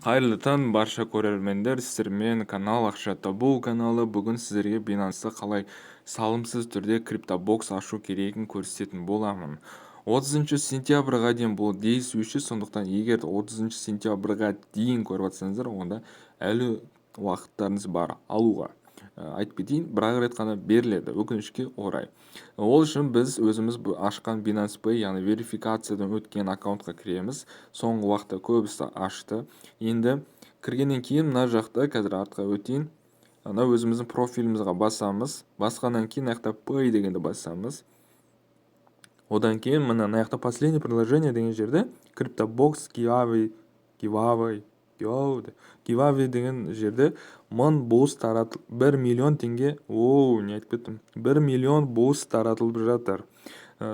Қайырлы таң барша көрермендер, сіздермен канал Ақша Табу каналы бүгін сіздерге Binance'та қалай салымсыз түрде криптобокс ашу керегін көрсететін боламын. 30 сентябрьға дейін бұл действующий, сондықтан егер 30 сентябрьға дейін көріп жатсаңыздар, онда әлі уақыттарыңыз бар алуға. Айтып кетейін, бірақ рет қана беріледі, өкінішке орай. Ол үшін біз өзіміз ашқан Binance Pay, яғни верификациядан өткен аккаунтқа кіреміз. Соңғы уақытта көбісі ашты. Енді кіргеннен кейін мына жақта, қазір артқа өтейін, ана өзіміздің профилімізге басамыз. Басқаннан кейін аяқта Pay дегенді басамыз. Одан кейін мына аяқта последнее приложение деген жерде CryptoBox giveaway деген жерде 1000 буст таратылып 1 миллион теңге, не айтып кеттім, 1 миллион буст таратылып жатыр.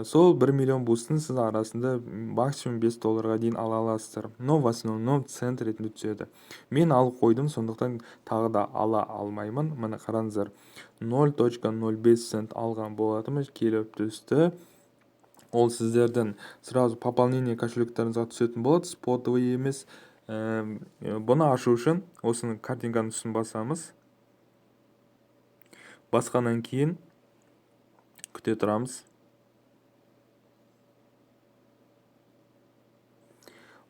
Сол 1 миллион бустың сіз арасында максимум $5 дейін ала аласыздар. Но в основном цент ретінде түседі. Мен алып қойдым, сондықтан тағы да ала алмаймын. Мына қараңыздар, 0.05 цент алған болатымыз келіп түсті. Ол сіздердің сразу пополнение кошелектарыңызға түсетін болады, спотовый емес. Бұны ашу үшін осының картинканың үстін басамыз. Басқаннан кейін күте тұрамыз.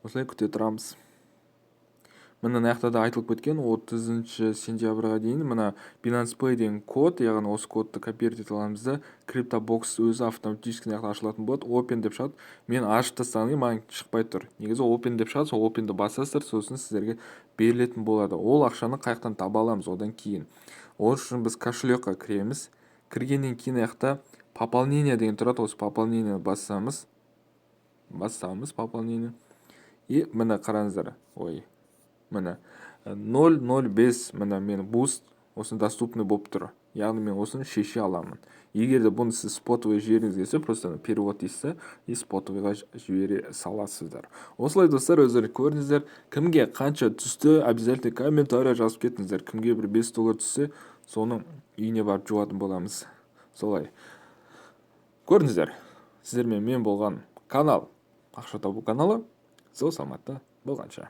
Осылай күте тұрамыз. Мына аяқта да айтылып кеткен 30 сентябрьға дейін мына Binance Pay деген код, яғни осы кодты копировать ете аламыз да, CryptoBox өзі автоматически ашылатын болады. Open деп шығады. Мен ашып тастағаннан маған шықпай тұр. Негізі Open деп шығады, сол Open'ді басасыздар, сосын сіздерге берілетін болады. Ол ақшаны қаяқтан таба аламыз одан кейін. Ол үшін біз кошелекқа кіреміз. Кіргеннен кейін аяқта пополнение деген тұрады. Осы пополнение басамыз. Пополнение. И мына қараңыздар. Мына 0.05 мына мен буст осыны доступны болып тұр. Яғни мен осыны шеше аламын. Егер де бұны сіз спотовый жіберіңіз келсе, просто перевод дейсіз и спотовыйға жібере саласыздар. Осылай достар, өздері көрдіңіздер. Кімге қанша түсті, обязательно комментария жазып кетіңіздер. Кімге бір $5 түссе, соның үйіне барып жуатын боламыз. Солай. Көрдіңіздер. Сіздермен мен болған канал, Ақша Табу каналы. Сау саламатта болғанша.